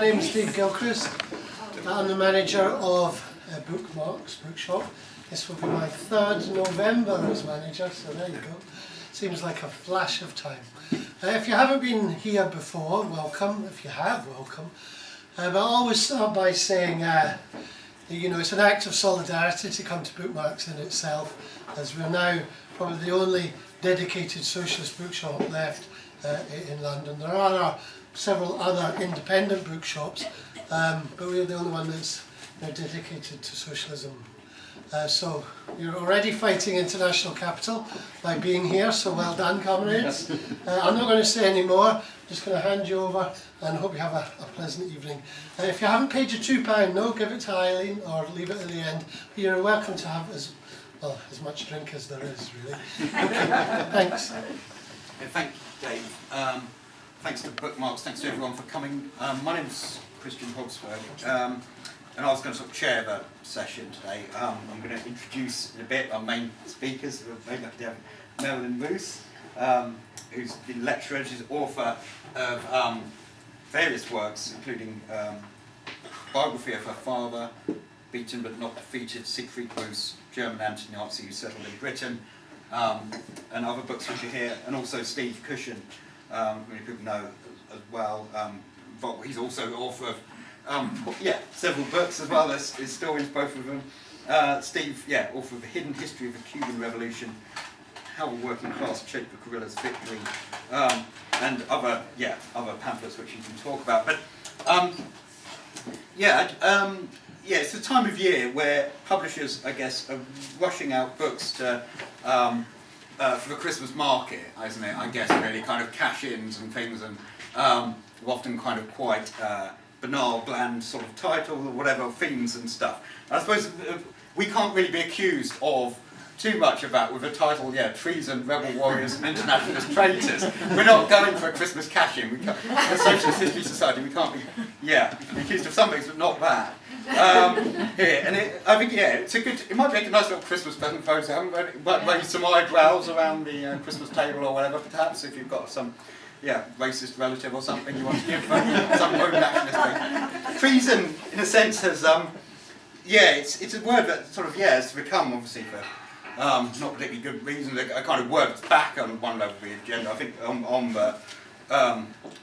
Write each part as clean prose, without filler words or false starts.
name is Steve Gilchrist. I'm the manager of Bookmarks Bookshop. This will be my 3rd November as manager, so there you go. Seems like a flash of time. If you haven't been here before, welcome. If you have, welcome. But I always start by saying, you know, it's an act of solidarity to come to Bookmarks in itself, as we're now probably the only dedicated socialist bookshop left in London. There are several other independent bookshops, but we're the only one that's dedicated to socialism. So you're already fighting international capital by being here, so well done, comrades. I'm not going to say any more, I'm just going to hand you over and hope you have a pleasant evening. If you haven't paid your £2, no, give it to Eileen or leave it at the end. You're welcome to have as much drink as there is, really. Okay, thanks. Yeah, thank you, Dave. Thanks to Bookmarks, thanks to everyone for coming. My name's Christian Høgsbjerg, and I was going to sort of chair the session today. I'm going to introduce in a bit our main speakers. We're very lucky to have Merilyn Moos, who's been lecturer. She's author of various works, including biography of her father, Beaten but Not Defeated, Siegfried Moos, German anti-Nazi who settled in Britain, and other books which are here, and also Steve Cushion, many people know as well. He's also author of several books as well as historians, both of them. Steve, author of The Hidden History of the Cuban Revolution, How the Working Class Shaped the Guerrillas' Victory, and other pamphlets which you can talk about. But it's the time of year where publishers, I guess, are rushing out books to for the Christmas market, isn't it? I guess really kind of cash-ins and things, and often kind of quite banal, bland sort of titles or whatever, themes and stuff. I suppose we can't really be accused of too much of that with a title, Treason, Rebel Warriors and Internationalist Traitors. We're not going for a Christmas cash-in. The Socialist History Society, we can't be accused of some things, but not that. I think it's a good. It might make a nice little Christmas present for us. Raise some eyebrows around the Christmas table or whatever. Perhaps if you've got some, racist relative or something you want to give some own nationalist thing. Treason, in a sense, has it's a word that sort of has become obviously for not particularly good reasons. A kind of word that's back on one level of the agenda. I think on the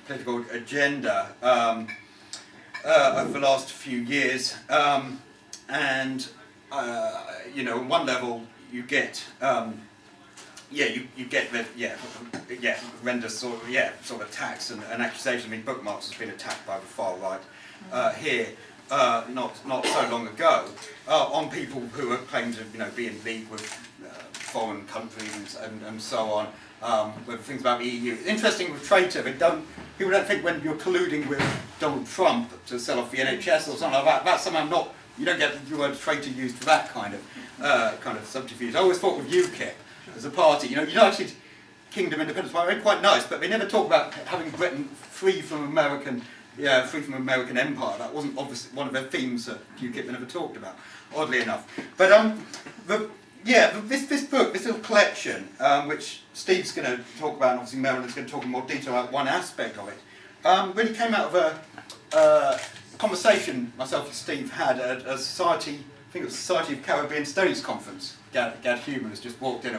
political agenda. Over the last few years, on one level you get, you get the horrendous sort of attacks and accusations. I mean, Bookmarks has been attacked by the far right here not so long ago on people who are claimed to be in league with foreign countries and so on. With things about the EU. It's interesting with traitor, people don't think when you're colluding with Donald Trump to sell off the NHS or something like that, that's somehow not, you don't get the word traitor used for that kind of subterfuge. I always thought with UKIP as a party, United Kingdom Independence Party, they're quite nice, but they never talk about having Britain free from American empire. That wasn't obviously one of their themes that UKIP never talked about, oddly enough. But this book, this little collection, which Steve's going to talk about, and obviously Merilyn's going to talk in more detail about one aspect of it, really came out of a conversation myself and Steve had at a society, I think it was Society of Caribbean Studies conference. Gad Human has just walked in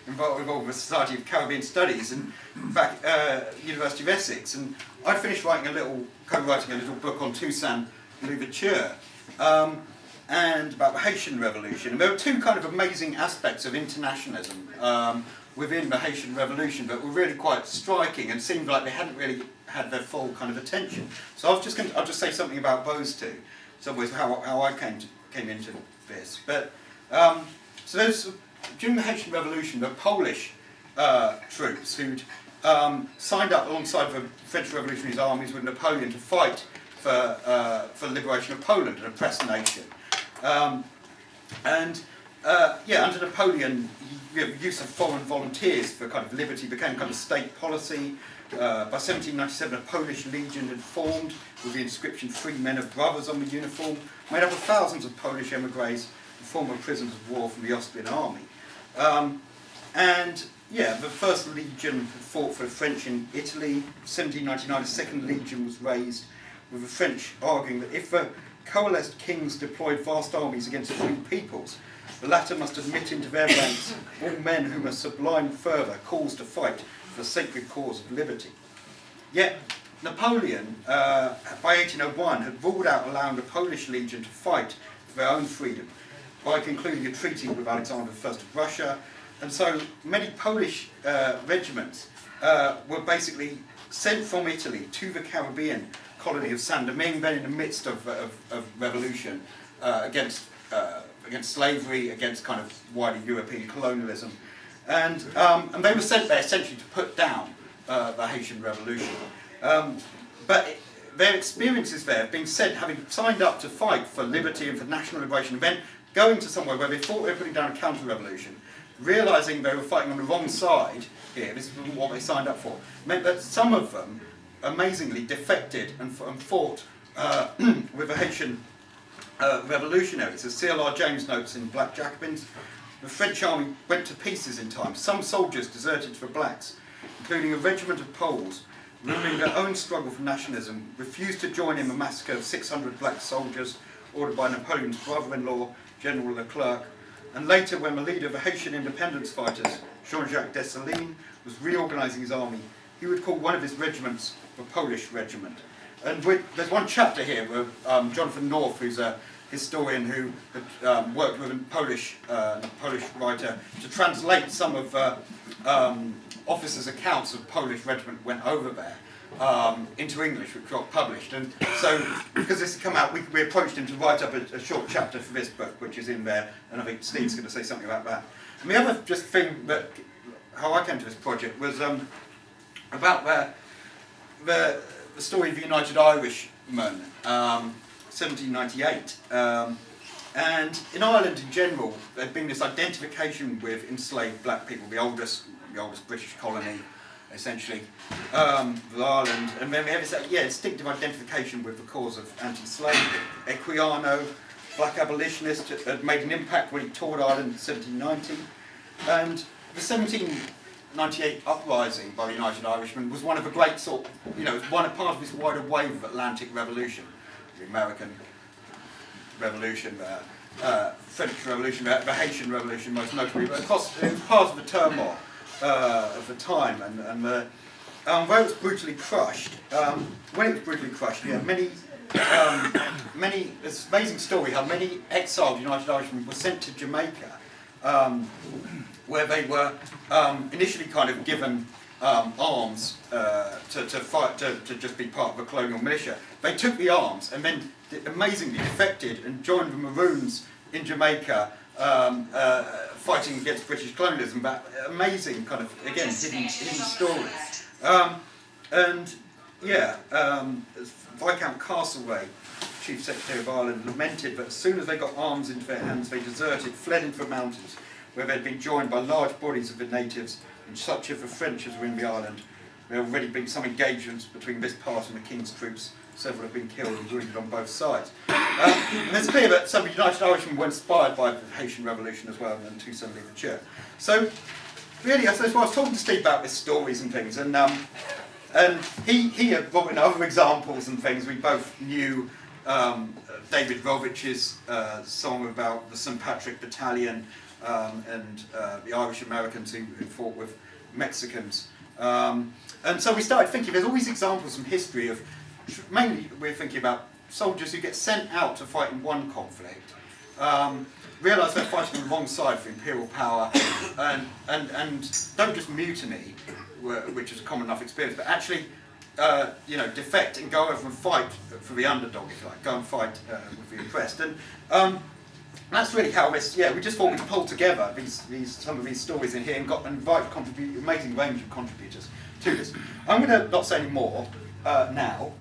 involved with the Society of Caribbean Studies and back University of Essex, and I'd finished co-writing a little book on Toussaint Louverture. And about the Haitian Revolution. And there were two kind of amazing aspects of internationalism within the Haitian Revolution that were really quite striking and seemed like they hadn't really had their full kind of attention. So I'll just say something about those two. Some ways how I came into this. But so there's during the Haitian Revolution, the Polish troops who'd signed up alongside the French Revolutionary armies with Napoleon to fight for the liberation of Poland, an oppressed nation. Under Napoleon, the use of foreign volunteers for kind of liberty became kind of state policy. By 1797, a Polish legion had formed with the inscription "Free Men are Brothers" on the uniform, made up of thousands of Polish emigres and former prisoners of war from the Austrian army. The first legion fought for the French in Italy. 1799, a second legion was raised with the French arguing that if the coalesced kings deployed vast armies against free peoples, the latter must admit into their ranks all men whom a sublime fervour calls to fight for the sacred cause of liberty. Yet Napoleon, by 1801, had ruled out allowing the Polish legion to fight for their own freedom by concluding a treaty with Alexander I of Russia, and so many Polish regiments were basically sent from Italy to the Caribbean colony of Saint Domingue, then in the midst of revolution against slavery, against kind of wider European colonialism, and they were sent there essentially to put down the Haitian Revolution. But their experiences there, being sent, having signed up to fight for liberty and for national liberation, and then going to somewhere where they thought they were putting down a counter-revolution, realising they were fighting on the wrong side here, this is what they signed up for, meant that some of them amazingly defected and fought with the Haitian revolutionaries. As C.L.R. James notes in Black Jacobins, the French army went to pieces in time. Some soldiers deserted to the blacks, including a regiment of Poles, ruling their own struggle for nationalism, refused to join in the massacre of 600 black soldiers ordered by Napoleon's brother-in-law, General Leclerc, and later when the leader of the Haitian independence fighters, Jean-Jacques Dessalines, was reorganising his army, he would call one of his regiments the Polish Regiment. And there's one chapter here where Jonathan North, who's a historian who had worked with a Polish writer to translate some of officers' accounts of Polish regiment went over there into English, which got published. And so, because this had come out, we approached him to write up a short chapter for this book, which is in there, and I think Steve's going to say something about that. And the other just thing that, how I came to this project was about the story of the United Irishmen, 1798. And in Ireland in general, there'd been this identification with enslaved black people, the oldest British colony, essentially, with Ireland, and then we have this instinctive identification with the cause of anti-slavery. Equiano, black abolitionist, had made an impact when he toured Ireland in 1790, and the 1798 uprising by the United Irishmen was one of a great sort, part of this wider wave of Atlantic revolution, the American Revolution, French Revolution, the Haitian Revolution most notably, but of course it was part of the turmoil of the time, and where it was brutally crushed. When it was brutally crushed, many. It's an amazing story how many exiled United Irishmen were sent to Jamaica, where they were initially kind of given arms to fight, to just be part of a colonial militia. They took the arms and then amazingly defected and joined the Maroons in Jamaica, fighting against British colonialism. But amazing kind of, again, hidden stories. Viscount Castlereagh, Chief Secretary of Ireland, lamented that as soon as they got arms into their hands, they deserted, fled into the mountains, where they'd been joined by large bodies of the natives, and such of the French as were in the island. There had already been some engagements between this part and the King's troops. Several have been killed and wounded on both sides. And it's clear that some United Irishmen were inspired by the Haitian Revolution as well, and to some leave the church. So, really, I suppose I was talking to Steve about his stories and things, and he had brought in other examples and things. We both knew David Rovich's song about the St. Patrick Battalion and the Irish Americans who fought with Mexicans. And so we started thinking, there's all these examples from history of, mainly we're thinking about soldiers who get sent out to fight in one conflict, realise they're fighting on the wrong side for imperial power, and don't just mutiny, which is a common enough experience, but actually defect and go over and fight for the underdog, if you like, go and fight with the oppressed. And that's really how this, we just thought we'd pull together some of these stories in here and invite amazing range of contributors to this. I'm going to not say any more now.